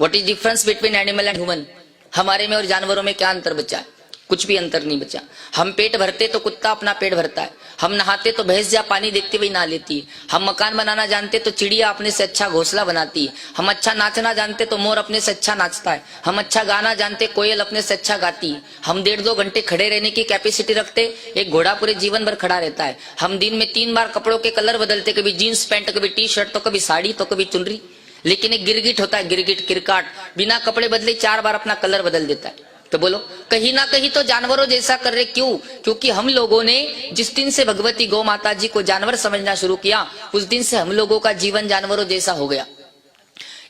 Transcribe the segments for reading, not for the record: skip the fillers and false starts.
What is difference between animal and human? हमारे में और जानवरों में क्या अंतर बचा है? कुछ भी अंतर नहीं बचा। हम पेट भरते तो कुत्ता अपना पेट भरता है, हम नहाते तो भैंस जहाँ पानी देखते हुए नहा लेती है, हम मकान बनाना जानते तो चिड़िया अपने से अच्छा घोंसला बनाती है, हम अच्छा नाचना जानते तो मोर अपने से अच्छा नाचता है, हम अच्छा गाना जानते कोयल अपने से अच्छा गाती है, हम 1.5-2 घंटे खड़े रहने की कैपेसिटी रखते, एक घोड़ा पूरे जीवन भर खड़ा रहता है, हम दिन में 3 बार कपड़ों के कलर बदलते, कभी जीन्स पैंट, कभी टी शर्ट, तो कभी साड़ी, तो कभी चुनरी। लेकिन एक गिरगिट होता है, गिरगिट किरकाट, बिना कपड़े बदले 4 बार अपना कलर बदल देता है। तो बोलो, कहीं ना कहीं तो जानवरों जैसा कर रहे। क्यों? क्योंकि हम लोगों ने जिस दिन से भगवती गौ माता जी को जानवर समझना शुरू किया, उस दिन से हम लोगों का जीवन जानवरों जैसा हो गया।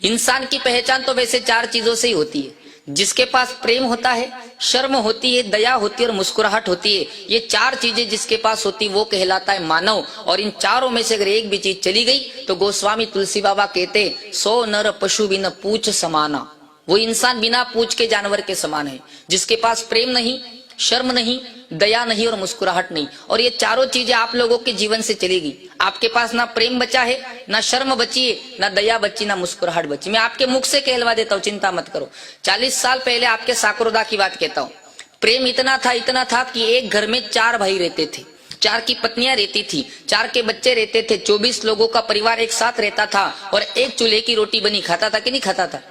इंसान की पहचान तो वैसे 4 चीजों से ही होती है। जिसके पास प्रेम होता है, शर्म होती है, दया होती है और मुस्कुराहट होती है। ये 4 चीजें जिसके पास होती वो कहलाता है मानव। और इन चारों में से अगर एक भी चीज चली गई तो गोस्वामी तुलसी बाबा कहते, 100 नर पशु बिन पूछ समाना। वो इंसान बिना पूछ के जानवर के समान है, जिसके पास प्रेम नहीं, शर्म नहीं, दया नहीं और मुस्कुराहट नहीं। और ये चारों चीजें आप लोगों के जीवन से चलेगी। आपके पास ना प्रेम बचा है, ना शर्म बची है, ना दया बची, ना मुस्कुराहट बची। मैं आपके मुख से कहलवा देता हूँ, चिंता मत करो। 40 साल पहले आपके साकरोदा की बात कहता हूँ। प्रेम इतना था कि एक घर में 4 भाई रहते थे, 4 की पत्नियां रहती थी, 4 के बच्चे रहते थे, 24 लोगों का परिवार एक साथ रहता था और एक चूल्हे की रोटी बनी खाता था कि नहीं खाता था?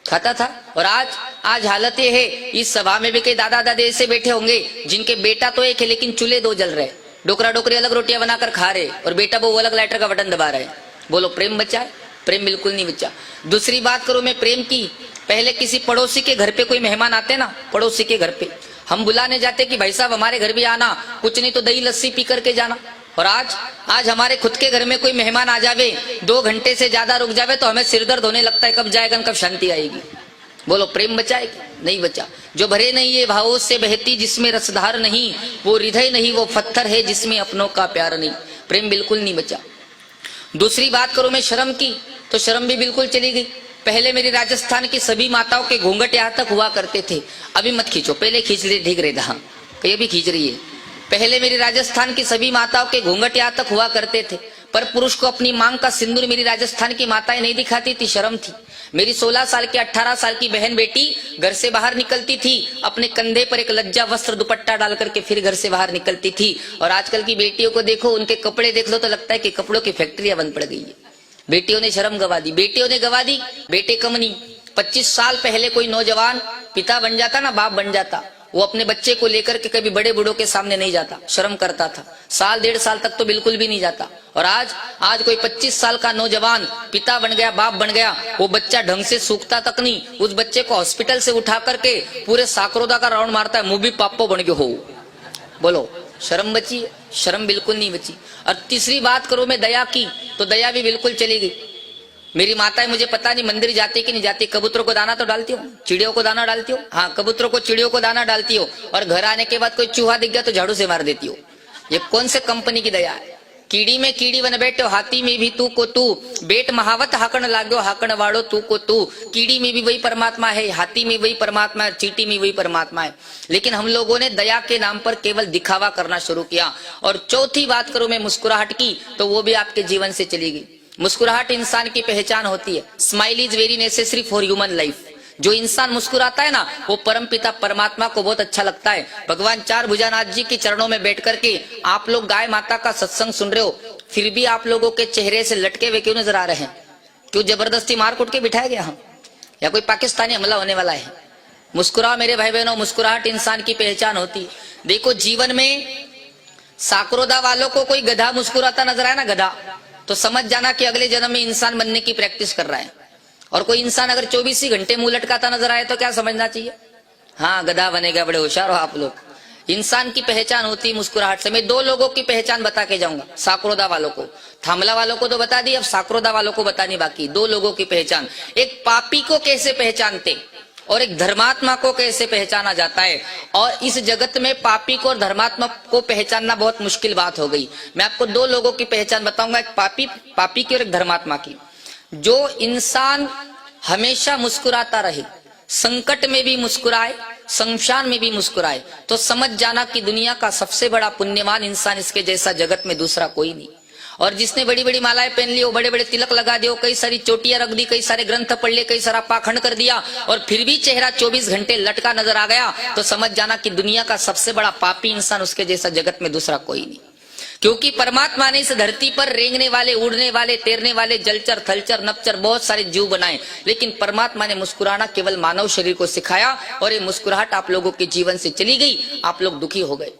खाता था। और आज हालत ये है, इस सभा में भी कई दादा दादी ऐसे बैठे होंगे जिनके बेटा तो एक है लेकिन चूल्हे 2 जल रहे, डोकरा डोकरी अलग रोटियां बनाकर खा रहे और बेटा वो अलग लाइटर का बटन दबा रहे। बोलो, प्रेम बचा है? प्रेम बिल्कुल नहीं बचा। दूसरी बात करूं मैं प्रेम की, पहले किसी पड़ोसी के घर पे कोई मेहमान आते ना, पड़ोसी के घर पे हम बुलाने जाते कि भाई साहब हमारे घर भी आना, कुछ नहीं तो दही लस्सी पी करके जाना। और आज हमारे खुद के घर में कोई मेहमान आ जावे, 2 घंटे से ज्यादा रुक जावे तो हमें सिर दर्द होने लगता है, कब जाएगा, कब शांति आएगी। बोलो, प्रेम बचा है? नहीं बचा। जो भरे नहीं ये भावों से बहती, जिसमें रसधार नहीं, वो हृदय नहीं, वो पत्थर है जिसमें अपनों का प्यार नहीं। प्रेम बिल्कुल नहीं बचा। दूसरी बात करूं मैं शर्म की, तो शर्म भी बिल्कुल चली गई। पहले मेरी राजस्थान की सभी माताओं के घूंघट यहाँ तक हुआ करते थे। अभी मत खींचो, पहले खींच ले, ठीक रहता। हाँ, ये भी खींच रही है। पहले मेरी राजस्थान की सभी माताओं के घूंघट यहाँ तक हुआ करते थे, पर पुरुष को अपनी मांग का सिंदूर मेरी राजस्थान की माताएं नहीं दिखाती थी, शर्म थी। मेरी 16 साल की 18 साल की बहन बेटी घर से बाहर निकलती थी, अपने कंधे पर एक लज्जा वस्त्र दुपट्टा डाल करके फिर घर से बाहर निकलती थी। और आजकल की बेटियों को देखो, उनके कपड़े देख लो तो लगता है कि कपड़ों की फैक्ट्रियां बंद पड़ गई है। बेटियों ने शर्म गवा दी, बेटियों ने गवा दी, बेटे कम नहीं। 25 साल पहले कोई नौजवान पिता बन जाता ना, बाप बन जाता, वो अपने बच्चे को लेकर के कभी बड़े बूढ़ों के सामने नहीं जाता, शर्म करता था। 1-1.5 साल तक तो बिल्कुल भी नहीं जाता। और आज कोई 25 साल का नौजवान पिता बन गया, बाप बन गया, वो बच्चा ढंग से सूखता तक नहीं, उस बच्चे को हॉस्पिटल से उठा करके पूरे साकरोदा का राउंड मारता है, मुंह भी पापो बन गयो हो। बोलो, शर्म बची? शर्म बिल्कुल नहीं बची। और तीसरी बात करूं मैं दया की, तो दया भी बिल्कुल चली गई। मेरी माताएं, मुझे पता नहीं मंदिर जाती कि नहीं जाती, कबूतरों को दाना तो डालती हो, चिड़ियों को दाना डालती हो? हाँ, कबूतरों को, चिड़ियों को दाना डालती हो। और घर आने के बाद कोई चूहा दिख गया तो झाड़ू से मार देती हो। ये कौन से कंपनी की दया है? कीड़ी में कीड़ी बन बैठो, हाथी में भी तू को तू, बेट महावत हाकण लाग्यो, हाकण वाड़ो तू को तू। कीड़ी में भी वही परमात्मा है, हाथी में वही परमात्मा है, चींटी में वही परमात्मा है। लेकिन हम लोगों ने दया के नाम पर केवल दिखावा करना शुरू किया। और चौथी बात करूं मैं मुस्कुराहट की, तो वो भी आपके जीवन से चली गई। मुस्कुराहट इंसान की पहचान होती है। Smile is very necessary for human life. जो इंसान मुस्कुराता है ना, वो परमपिता परमात्मा को बहुत अच्छा लगता है। भगवान 4 भुजानाथ जी के चरणों में बैठ करके आप लोग गाय माता का सत्संग सुन रहे हो, फिर भी आप लोगों के चेहरे से लटके हुए क्यों नजर आ रहे हैं? क्यों जबरदस्ती मार कुट के बिठाया गया हम, या कोई पाकिस्तानी हमला होने वाला है? मुस्कुराओ मेरे भाई बहनों, मुस्कुराहट इंसान की पहचान होती है। देखो, जीवन में साकरोदा वालों को कोई गधा मुस्कुराता नजर आया ना, गधा, तो समझ जाना कि अगले जन्म में इंसान बनने की प्रैक्टिस कर रहा है। और कोई इंसान अगर 24 ही घंटे मुंह लटकाता नजर आए तो क्या समझना चाहिए? हाँ, गधा बनेगा, बड़े होशियार हो आप लोग। इंसान की पहचान होती है मुस्कुराहट से। मैं 2 लोगों की पहचान बता के जाऊंगा, साकरोदा वालों को। थामला वालों को तो बता दी, अब साकरोदा वालों को बतानी बाकी। 2 लोगों की पहचान, एक पापी को कैसे पहचानते और एक धर्मात्मा को कैसे पहचाना जाता है। और इस जगत में पापी को और धर्मात्मा को पहचानना बहुत मुश्किल बात हो गई। मैं आपको 2 लोगों की पहचान बताऊंगा, एक पापी की और एक धर्मात्मा की। जो इंसान हमेशा मुस्कुराता रहे, संकट में भी मुस्कुराए, शमशान में भी मुस्कुराए, तो समझ जाना कि दुनिया का सबसे बड़ा पुण्यवान इंसान, इसके जैसा जगत में दूसरा कोई नहीं। और जिसने बड़ी बड़ी मालाएं पहन ली, वो बड़े बड़े तिलक लगा दियो, कई सारी चोटियां रख दी, कई सारे ग्रंथ पढ़ लिए, कई सारा पाखंड कर दिया, और फिर भी चेहरा 24 घंटे लटका नजर आ गया, तो समझ जाना कि दुनिया का सबसे बड़ा पापी इंसान, उसके जैसा जगत में दूसरा कोई नहीं। क्योंकि परमात्मा ने इस धरती पर रेंगने वाले, उड़ने वाले, तैरने वाले, जलचर, थलचर, नपचर बहुत सारे जीव बनाए, लेकिन परमात्मा ने मुस्कुराना केवल मानव शरीर को सिखाया, और ये मुस्कुराहट आप लोगों के जीवन से चली गई, आप लोग दुखी हो गए।